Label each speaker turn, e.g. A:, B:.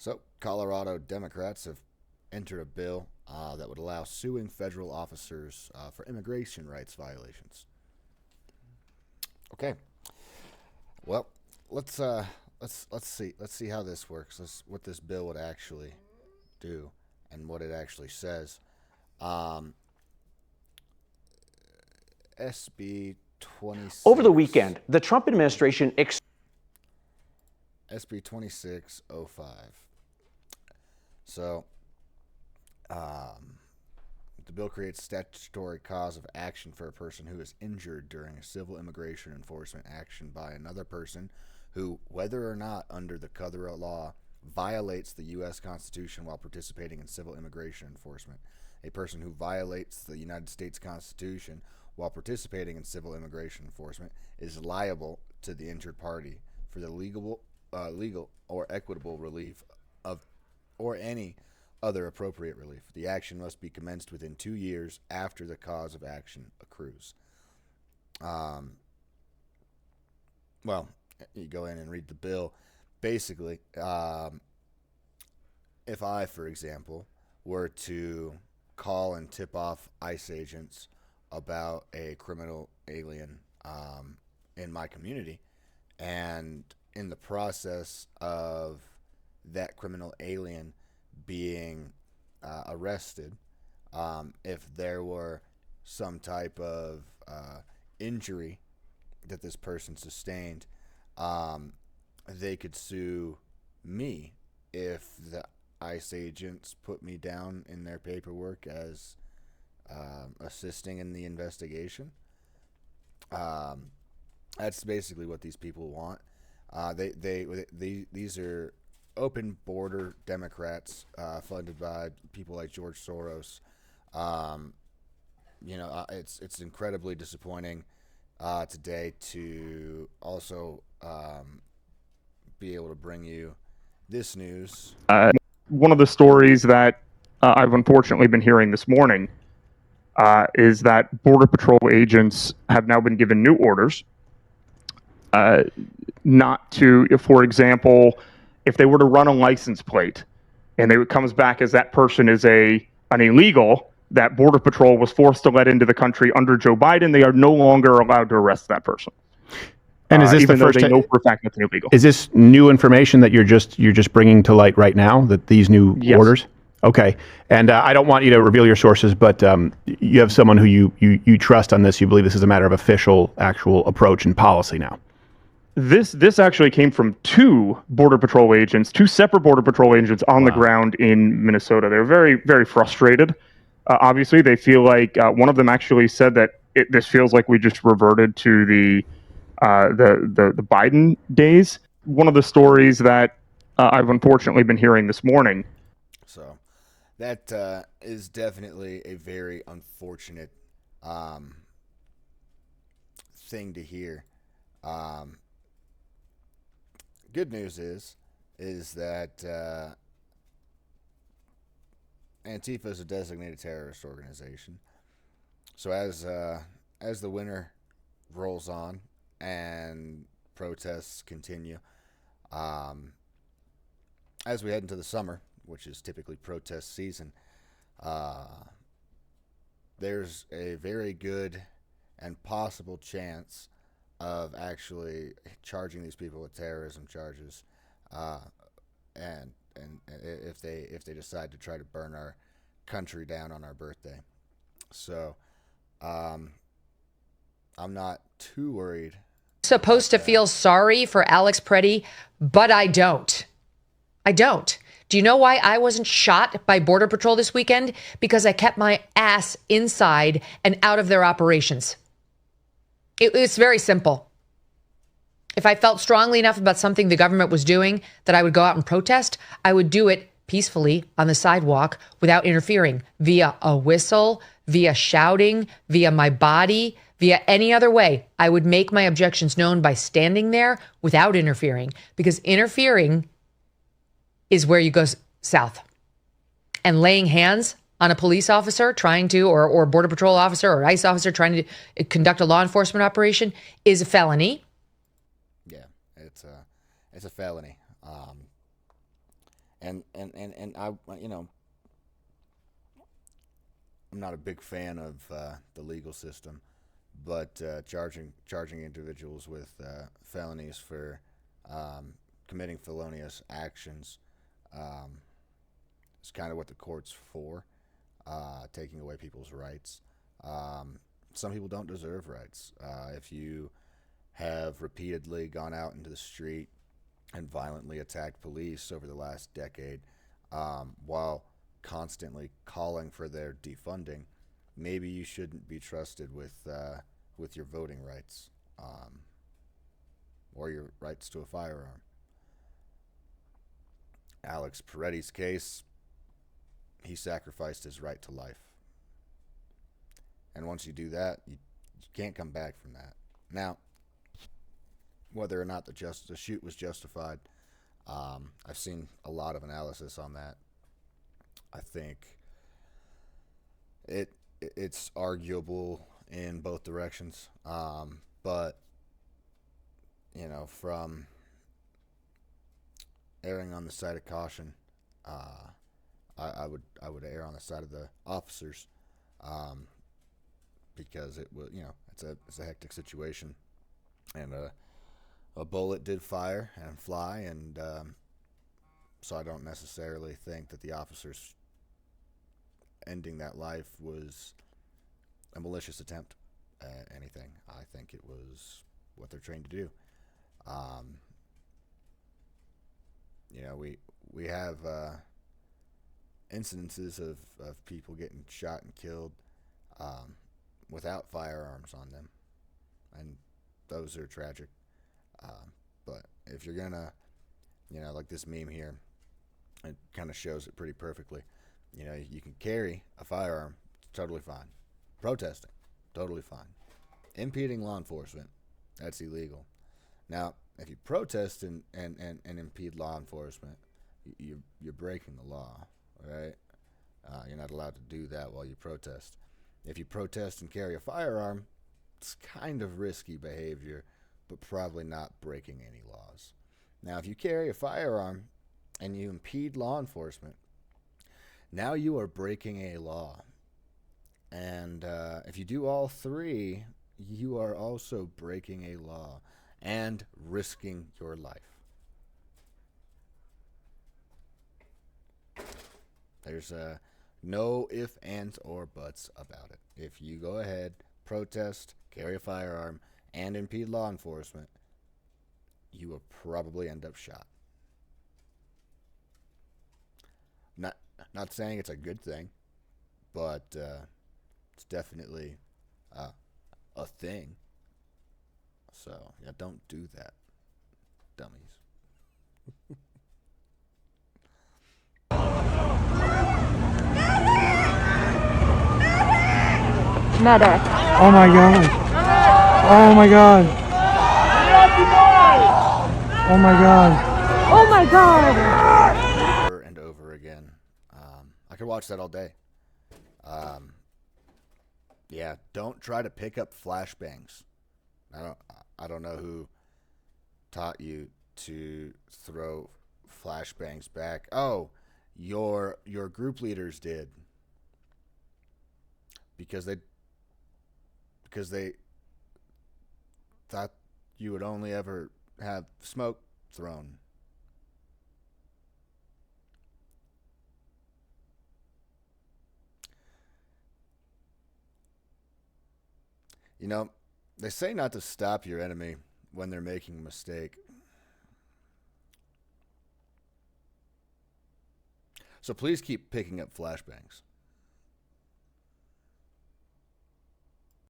A: So, Colorado Democrats have entered a bill that would allow suing federal officers for immigration rights violations. Okay. Well, let's see how this works. What this bill would actually do and what it actually says. SB 26.
B: Over the weekend, the Trump administration
A: SB 26-005. So, the bill creates statutory cause of action for a person who is injured during a civil immigration enforcement action by another person who, whether or not under the color law, violates the U.S. Constitution while participating in civil immigration enforcement. A person who violates the United States Constitution while participating in civil immigration enforcement is liable to the injured party for the legal or equitable relief of or any other appropriate relief. The action must be commenced within 2 years after the cause of action accrues. Well, you go in and read the bill. Basically, if I, for example, were to call and tip off ICE agents about a criminal alien in my community, and in the process of that criminal alien being arrested, if there were some type of injury that this person sustained, they could sue me if the ICE agents put me down in their paperwork as assisting in the investigation. That's basically what these people want. These are open border Democrats funded by people like George Soros. It's incredibly disappointing today to also be able to bring you this news.
C: One of the stories that I've unfortunately been hearing this morning is that Border Patrol agents have now been given new orders not to, for example, if they were to run a license plate and it comes back as that person is an illegal that Border Patrol was forced to let into the country under Joe Biden, they are no longer allowed to arrest that person.
D: And is this
C: even
D: the first
C: though they
D: time?
C: know for a fact that they're illegal?
D: Is this new information that you're just bringing to light right now? That these new
C: Yes.
D: orders? Okay. And I don't want you to reveal your sources, but you have someone who you trust on this. You believe this is a matter of official, actual approach and policy now.
C: This actually came from two separate Border Patrol agents on the ground in Minnesota. They're very, very frustrated. Obviously, they feel like one of them actually said that this feels like we just reverted to the Biden days. One of the stories that I've unfortunately been hearing this morning.
A: So that is definitely a very unfortunate thing to hear. Good news is that Antifa is a designated terrorist organization. So as the winter rolls on and protests continue, as we head into the summer, which is typically protest season, there's a very good and possible chance of actually charging these people with terrorism charges, and if they decide to try to burn our country down on our birthday. So I'm not too worried.
E: Supposed to feel sorry for Alex Preddy, but I don't. Do you know why I wasn't shot by Border Patrol this weekend? Because I kept my ass inside and out of their operations. It's very simple. If I felt strongly enough about something the government was doing that I would go out and protest, I would do it peacefully on the sidewalk without interfering, via a whistle, via shouting, via my body, via any other way. I would make my objections known by standing there without interfering, because interfering is where you go south. And laying hands on a police officer trying to, or Border Patrol officer or ICE officer trying to conduct a law enforcement operation is a felony.
A: Yeah, it's a felony. And I, I'm not a big fan of the legal system, but charging individuals with felonies for committing felonious actions is kind of what the court's for, taking away people's rights. Some people don't deserve rights. If you have repeatedly gone out into the street and violently attacked police over the last decade, while constantly calling for their defunding, maybe you shouldn't be trusted with your voting rights, or your rights to a firearm. Alex Peretti's case, he sacrificed his right to life. And once you do that, you can't come back from that. Now, whether or not the shoot was justified, I've seen a lot of analysis on that. I think it's arguable in both directions, but from erring on the side of caution, I would err on the side of the officers, because it was it's a hectic situation, and a bullet did fire and fly, and so I don't necessarily think that the officers ending that life was a malicious attempt at anything. I think it was what they're trained to do. We have incidences of people getting shot and killed without firearms on them, and those are tragic. But if you're gonna, like this meme here, it kind of shows it pretty perfectly. You can carry a firearm, totally fine. Protesting, totally fine. Impeding law enforcement, that's illegal. Now, if you protest and impede law enforcement, you're breaking the law, right? You're not allowed to do that while you protest. If you protest and carry a firearm, it's kind of risky behavior, but probably not breaking any laws. Now, if you carry a firearm and you impede law enforcement, now you are breaking a law. And if you do all three, you are also breaking a law and risking your life. There's no ifs, ands, or buts about it. If you go ahead, protest, carry a firearm, and impede law enforcement, you will probably end up shot. Not saying it's a good thing, but it's definitely a thing. So, yeah, don't do that, dummies.
F: Medic.
G: Oh my god. Oh my god. Oh my god.
F: Oh my god.
A: Over and over again. I could watch that all day. Yeah, don't try to pick up flashbangs. I don't know who taught you to throw flashbangs back. Oh, your group leaders did. Because they thought you would only ever have smoke thrown. They say not to stop your enemy when they're making a mistake. So please keep picking up flashbangs.